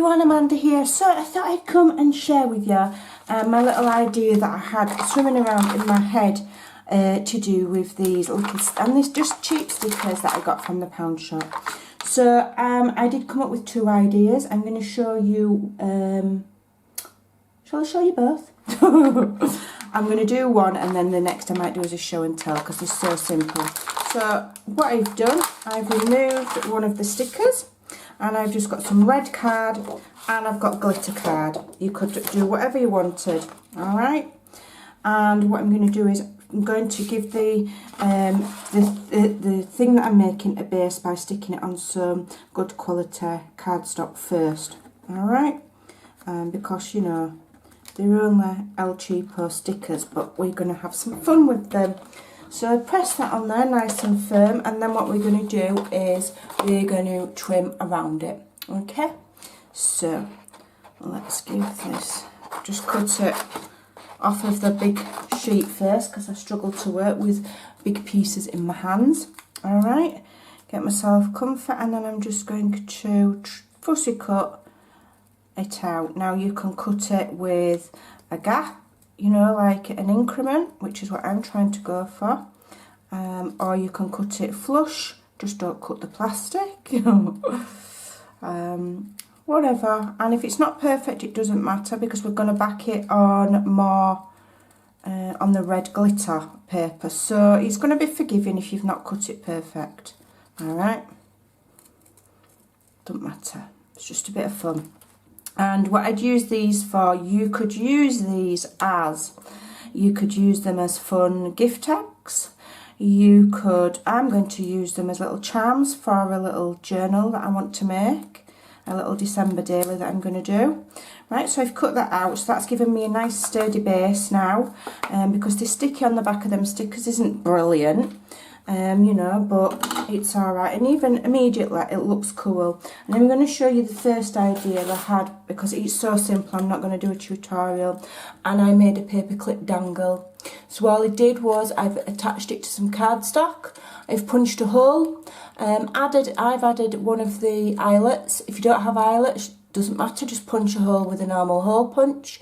everyone, Amanda here. So I thought I'd come and share with you my little idea that I had swimming around in my head to do with these little, and these just cheap stickers that I got from the Poundshop. So I did come up with two ideas. I'm going to show you, shall I show you both? I'm going to do one, and then the next I might do is a show and tell because it's so simple. So what I've done, I've removed one of the stickers. And I've just got some red card and I've got glitter card. You could do whatever you wanted, alright? And what I'm going to do is I'm going to give the thing that I'm making a base by sticking it on some good quality cardstock first, alright? Because, you know, they're only El Cheapo stickers, but we're going to have some fun with them. So press that on there nice and firm, and then what we're going to do is we're going to trim around it, okay? So let's give this, just cut it off of the big sheet first because I struggle to work with big pieces in my hands. Alright, get myself comfort, and then I'm just going to fussy cut it out. Now you can cut it with a gap, you know, like an increment, which is what I'm trying to go for, or you can cut it flush, just don't cut the plastic, whatever. And if it's not perfect, it doesn't matter because we're going to back it on more on the red glitter paper, so it's going to be forgiving if you've not cut it perfect. Alright, don't matter, it's just a bit of fun. And what I'd use these for, you could use these as, you could use them as fun gift tags. You could, I'm going to use them as little charms for a little journal that I want to make. A little December daily that I'm going to do. Right, so I've cut that out, so that's given me a nice sturdy base now. Because the sticky on the back of them stickers isn't brilliant. You know, but it's alright, and even immediately it looks cool. And I'm going to show you the first idea that I had because it's so simple. I'm not going to do a tutorial, and I made a paperclip dangle. So all I did was I've attached it to some cardstock, I've punched a hole, I've added one of the eyelets. If you don't have eyelets, doesn't matter, just punch a hole with a normal hole punch.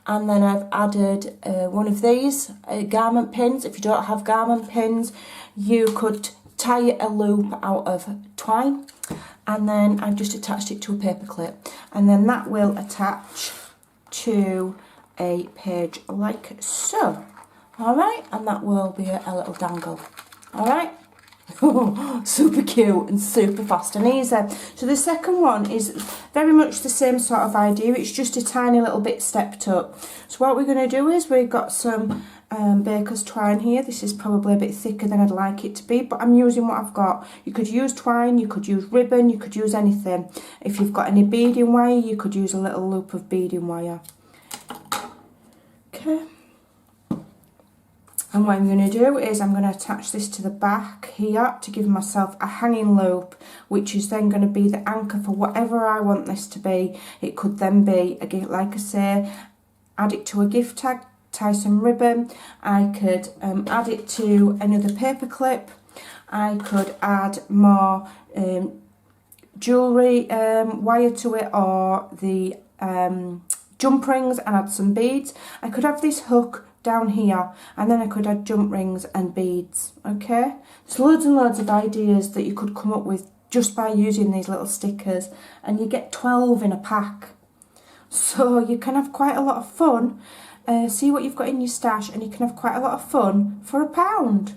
And then I've added one of these garment pins. If you don't have garment pins, you could tie a loop out of twine, and then I've just attached it to a paper clip, and then that will attach to a page like so. Alright, and that will be a little dangle. Alright. Super cute and super fast and easy. So the second one is very much the same sort of idea, it's just a tiny little bit stepped up. So what we're going to do is we've got some baker's twine here. This is probably a bit thicker than I'd like it to be, but I'm using what I've got. You could use twine, you could use ribbon, you could use anything. If you've got any beading wire, you could use a little loop of beading wire. Okay. And what I'm going to do is I'm going to attach this to the back here to give myself a hanging loop, which is then going to be the anchor for whatever I want this to be. It could then be, again, like I say, add it to a gift tag, tie some ribbon. I could add it to another paper clip. I could add more jewellery wire to it, or the jump rings, and add some beads. I could have this hook down here, and then I could add jump rings and beads. Okay, there's loads and loads of ideas that you could come up with just by using these little stickers, and you get 12 in a pack, so you can have quite a lot of fun. See what you've got in your stash, and you can have quite a lot of fun for £1.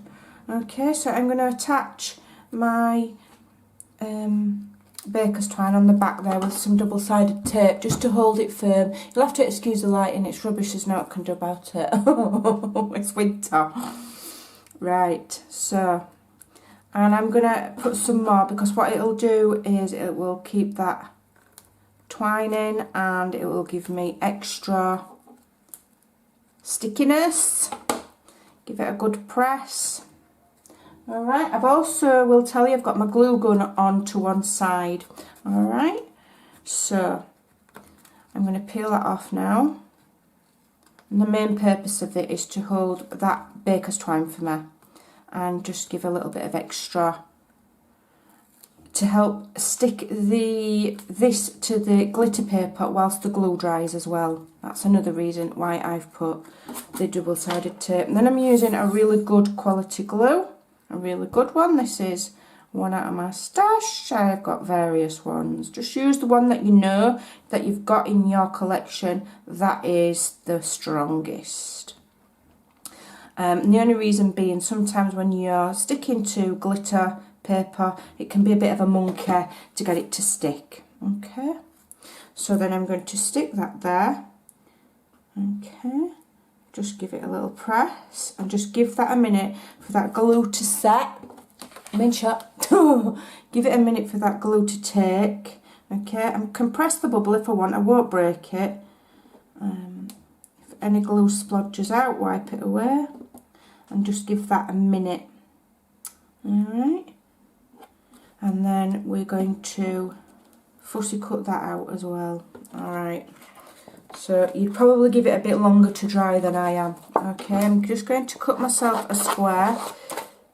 Okay, so I'm going to attach my baker's twine on the back there with some double-sided tape just to hold it firm. You'll have to excuse the lighting, it's rubbish, there's no what I can do about it. It's winter. Right, so, and I'm going to put some more, because what it'll do is it will keep that twine in, and it will give me extra stickiness. Give it a good press. Alright, I've also, will tell you, I've got my glue gun on to one side. Alright, so I'm going to peel that off now. And the main purpose of it is to hold that baker's twine for me, and just give a little bit of extra to help stick this to the glitter paper whilst the glue dries as well. That's another reason why I've put the double-sided tape. And then I'm using a really good quality glue, a really good one. This is one out of my stash. I've got various ones. Just use the one that you know that you've got in your collection that is the strongest. The only reason being, sometimes when you're sticking to glitter paper, it can be a bit of a monkey to get it to stick. Okay, so then I'm going to stick that there. Okay, just give it a little press and just give that a minute for that glue to set. Give it a minute for that glue to take. Okay, and compress the bubble if I want. I won't break it. If any glue splodges out, wipe it away and just give that a minute. Alright, and then we're going to fussy cut that out as well. Alright, so you'd probably give it a bit longer to dry than I am. Okay, I'm just going to cut myself a square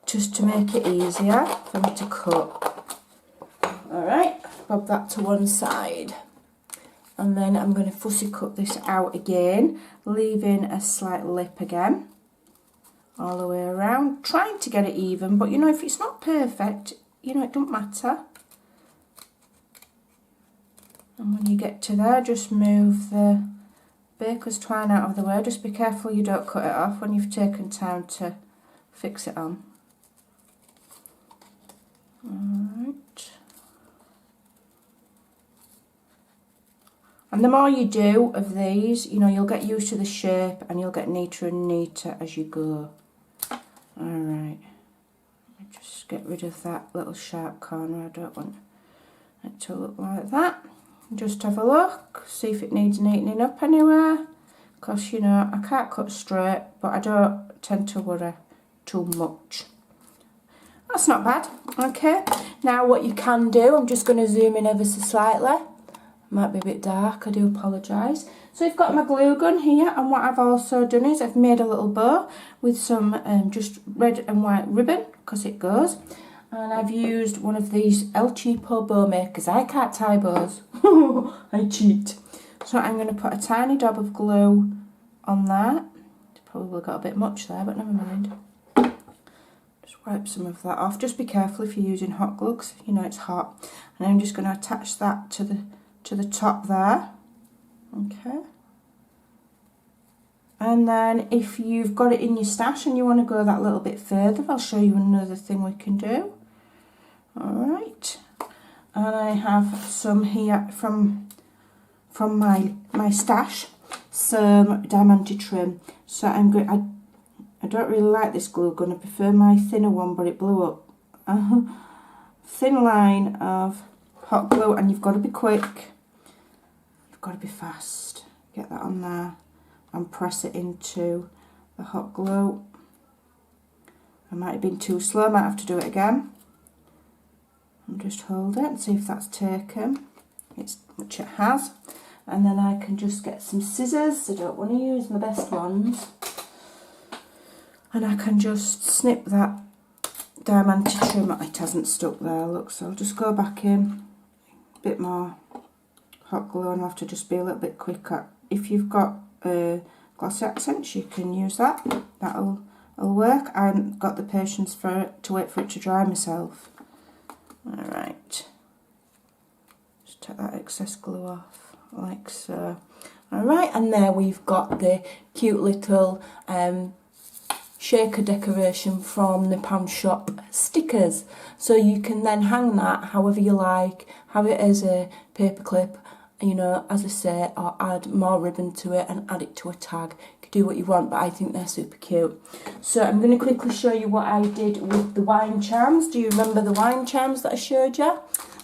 just to make it easier for me to cut. Alright, bob that to one side. And then I'm going to fussy cut this out again, leaving a slight lip again, all the way around, trying to get it even, but you know, if it's not perfect, you know, it don't matter. And when you get to there, just move the baker's twine out of the way. Just be careful you don't cut it off when you've taken time to fix it on. Alright. And the more you do of these, you know, you'll get used to the shape and you'll get neater and neater as you go. Alright. Just get rid of that little sharp corner. I don't want it to look like that. Just have a look, see if it needs neatening up anywhere. Because, you know, I can't cut straight, but I don't tend to worry too much. That's not bad. Okay, now what you can do, I'm just going to zoom in ever so slightly. Might be a bit dark, I do apologise. So I've got my glue gun here, and what I've also done is I've made a little bow with some just red and white ribbon, because it goes. And I've used one of these El Cheapo bow makers. I can't tie bows. I cheat. So I'm going to put a tiny dab of glue on that. It's probably got a bit much there, but never mind. Just wipe some of that off. Just be careful if you're using hot glue, because you know it's hot. And I'm just going to attach that to the top there. Okay. And then if you've got it in your stash and you want to go that little bit further, I'll show you another thing we can do. Alright. And I have some here from my stash, some diamante trim. So I'm going. I don't really like this glue gun. I prefer my thinner one, but it blew up. Thin line of hot glue, and you've got to be quick. You've got to be fast. Get that on there and press it into the hot glue. I might have been too slow. I might have to do it again. And just hold it and see if that's taken. Which it has. And then I can just get some scissors. I don't want to use my best ones. And I can just snip that diamante trim. It hasn't stuck there, look, so I'll just go back in. A bit more hot glue, and I'll have to just be a little bit quicker. If you've got glossy accents, you can use that. That'll work. I haven't got the patience to wait for it to dry myself. Alright. Just take that excess glue off, like so. Alright, and there we've got the cute little shaker decoration from the Poundshop stickers. So you can then hang that however you like, have it as a paper clip, you know, as I say, or add more ribbon to it and add it to a tag. You can do what you want, but I think they're super cute. So I'm going to quickly show you what I did with the wine charms. Do you remember the wine charms that I showed you?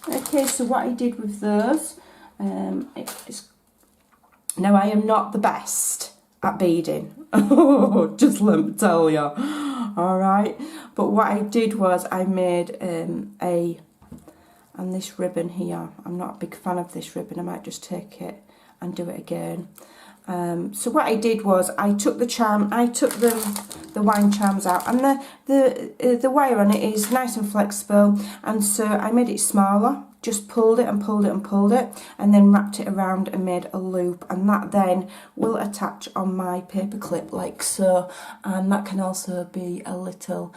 Okay, so what I did with those, now I am not the best at beading. Just let me tell you. Alright, but what I did was I made and this ribbon here, I'm not a big fan of this ribbon, I might just take it and do it again. So what I did was I took the wine charms out, and the wire on it is nice and flexible, and so I made it smaller, just pulled it and pulled it and pulled it, and then wrapped it around and made a loop, and that then will attach on my paper clip like so, and that can also be a little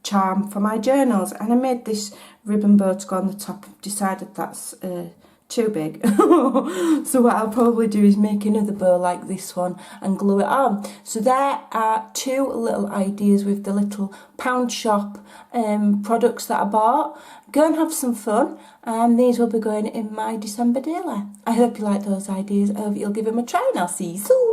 charm for my journals. And I made this ribbon bow to go on the top. Decided that's too big, so what I'll probably do is make another bow like this one and glue it on. So there are two little ideas with the little Poundshop products that I bought. Go and have some fun, and these will be going in my December daily. I hope you like those ideas. I hope you'll give them a try, and I'll see you soon.